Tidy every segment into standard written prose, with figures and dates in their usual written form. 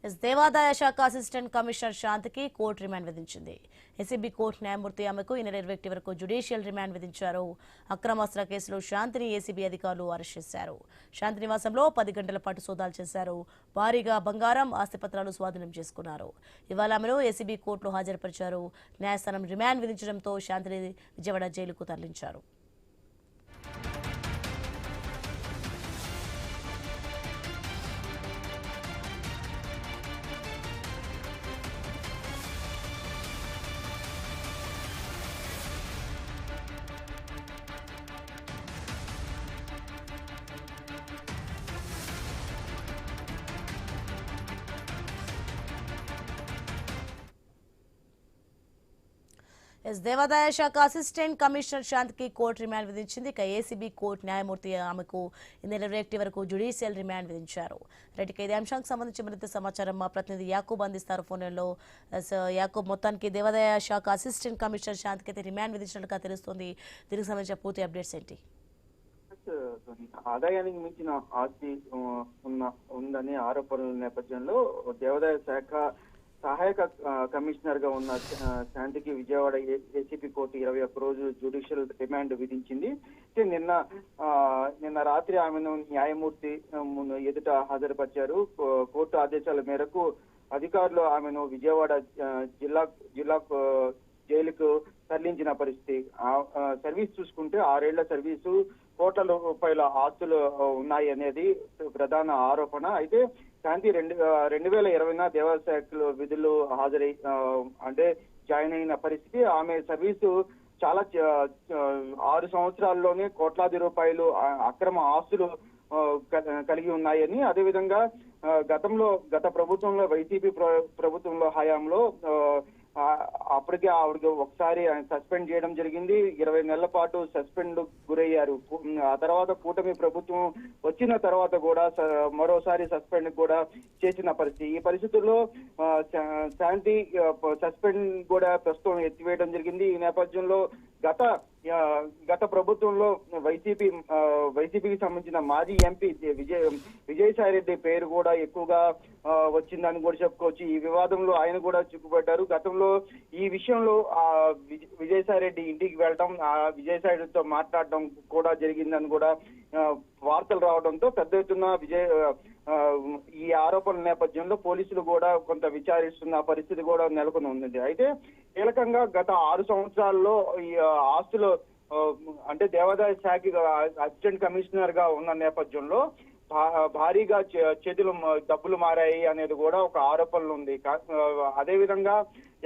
దేవాదాయ శాఖ assistant commissioner శాంతికి కోర్టు రిమాండ్ విధించింది. ఏసీబీ కోర్టు న్యాయమూర్తి ఆమెకు ఈ నెల 21 వరకు జ్యుడిషియల్ రిమాండ్ విధించారు. అక్రమాస్త్ర కేసులో శాంతిని ఏసీబీ అధికారులు అరెస్ట్ చేశారు. శాంతి నివాసంలో 10 గంటల పాటు సోదాలు చేశారు. భారీగా బంగారం, ఆస్తిపత్రాలు స్వాధీనం చేసుకున్నారు. ఇవాళ ఆమెను ఏసీబీ కోర్టులో హాజరుపరిచారు. న్యాయస్థానం రిమాండ్ విధించడంతో శాంతిని విజయవాడ జైలుకు తరలించారు. దేవాదాయ శాఖ అసిస్టెంట్ కమిషనర్ శాంతికి కోర్టు రిమాండ్ విధించింది. ఇక ఏసీబీ కోర్టు న్యాయమూర్తి ఆమెకు ఈ నెల 21 వరకు జ్యుడిషియల్ రిమాండ్ విధించారు. రైట్, ఇదే అంశానికి సంబంధించి మరింత సమాచారం మా ప్రతినిధి యాకూబ్ అందిస్తారు ఫోన్లో. యాకూబ్, మొత్తానికి దేవాదాయ శాఖ అసిస్టెంట్ కమిషనర్ శాంతికి అయితే రిమాండ్ విధించినట్టుగా తెలుస్తుంది. దీనికి సంబంధించిన పూర్తి అప్డేట్స్ ఏంటి? ఆదాయానికి మించిన ఆస్తి ఉందనే ఆరోపణల నేపథ్యంలో దేవాదాయ శాఖ సహాయక కమిషనర్ గా ఉన్న శాంతికి విజయవాడ ఏసీపీ కోర్టు 21 రోజులు జ్యుడిషియల్ రిమాండ్ విధించింది. నిన్న రాత్రి ఆమెను న్యాయమూర్తి ఎదుట హాజరుపరిచారు. కోర్టు ఆదేశాల మేరకు అధికారులు ఆమెను విజయవాడ జిల్లా జైలుకు తరలించిన పరిస్థితి. సర్వీస్ చూసుకుంటే 6 ఏళ్ల సర్వీసు, కోట్ల రూపాయల ఆస్తులు ఉన్నాయి అనేది ప్రధాన ఆరోపణ. అయితే శాంతి 2020 దేవాదాయ శాఖలో విధులు హాజరై జాయిన్ అయిన పరిస్థితి. ఆమె సర్వీసు చాలా 6 సంవత్సరాల్లోనే కోట్లాది రూపాయలు అక్రమ ఆస్తులు కలిగి ఉన్నాయని, అదేవిధంగా గత ప్రభుత్వంలో వైసీపీ ప్రభుత్వంలో హయాంలో అప్పటికే ఆవిడకి ఒకసారి సస్పెండ్ చేయడం జరిగింది. 20 నెలల పాటు సస్పెండ్ గురయ్యారు. ఆ తర్వాత కూటమి ప్రభుత్వం వచ్చిన తర్వాత కూడా మరోసారి సస్పెండ్ కూడా చేసిన పరిస్థితి. ఈ పరిస్థితుల్లో శాంతి సస్పెండ్ కూడా ప్రస్తుతం ఎత్తివేయడం జరిగింది. ఈ నేపథ్యంలో గత ప్రభుత్వంలో వైసీపీకి సంబంధించిన మాజీ ఎంపీ విజయసాయి రెడ్డి పేరు కూడా ఎక్కువగా వచ్చిందని కూడా చెప్పుకోవచ్చు. ఈ వివాదంలో ఆయన కూడా చిక్కుపడ్డారు. గతంలో ఈ విషయంలో విజయసాయి రెడ్డి ఇంటికి వెళ్ళడం, విజయసాయి రెడ్డితో మాట్లాడడం కూడా జరిగిందని కూడా వార్తలు రావడంతో పెద్ద ఎత్తున ఈ ఆరోపణల నేపథ్యంలో పోలీసులు కూడా కొంత విచారిస్తున్న పరిస్థితి కూడా నెలకొని ఉంది. అయితే కీలకంగా గత 6 సంవత్సరాల్లో ఈ ఆస్తులు దేవాదాయ శాఖ అసిస్టెంట్ కమిషనర్ గా ఉన్న నేపథ్యంలో భారీగా చేతులు డబ్బులు మారాయి అనేది కూడా ఒక ఆరోపణలు ఉంది. అదేవిధంగా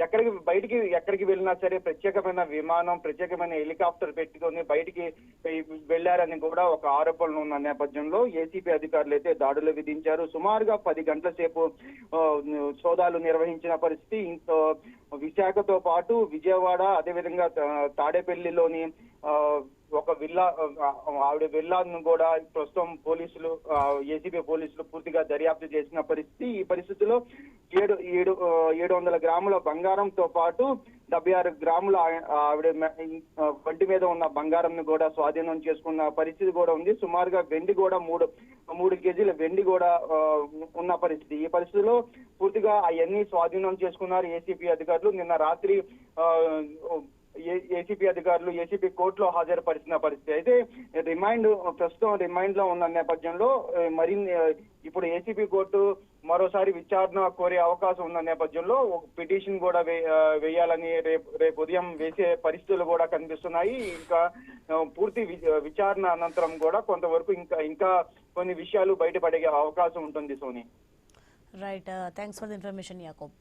ఎక్కడికి వెళ్ళినా సరే ప్రత్యేకమైన విమానం, ప్రత్యేకమైన హెలికాప్టర్ పెట్టుకొని బయటికి వెళ్లారని కూడా ఒక ఆరోపణలు ఉన్న నేపథ్యంలో ఏసీబీ అధికారులు అయితే దాడులు విధించారు. సుమారుగా 10 గంటల సేపు సోదాలు నిర్వహించిన పరిస్థితి. విశాఖతో పాటు విజయవాడ, అదేవిధంగా తాడేపల్లిలోని ఒక ఆవిడ విల్లాను కూడా ప్రస్తుతం ఏసీబీ పోలీసులు పూర్తిగా దర్యాప్తు చేసిన పరిస్థితి. ఈ పరిస్థితిలో 700 గ్రాముల బంగారంతో పాటు 76 గ్రాముల ఆవిడ వంటి మీద ఉన్న బంగారం కూడా స్వాధీనం చేసుకున్న పరిస్థితి కూడా ఉంది. సుమారుగా వెండి కూడా 3 కేజీల వెండి కూడా ఉన్న పరిస్థితి. ఈ పరిస్థితిలో పూర్తిగా అవన్నీ స్వాధీనం చేసుకున్నారు ఏసీపీ అధికారులు. నిన్న రాత్రి ఏసీపీ కోర్టులో హాజరుపరిచిన పరిస్థితి. అయితే ప్రస్తుతం రిమైండ్ లో ఉన్న నేపథ్యంలో ఇప్పుడు ఏసీపీ కోర్టు మరోసారి విచారణ కోరే అవకాశం ఉన్న నేపథ్యంలో పిటిషన్ కూడా వేయాలని రేపు ఉదయం వేసే పరిస్థితులు కూడా కనిపిస్తున్నాయి. ఇంకా పూర్తి విచారణ అనంతరం కూడా కొంతవరకు ఇంకా కొన్ని విషయాలు బయటపడే అవకాశం ఉంటుంది. Soni, right, thanks for the information Yakub.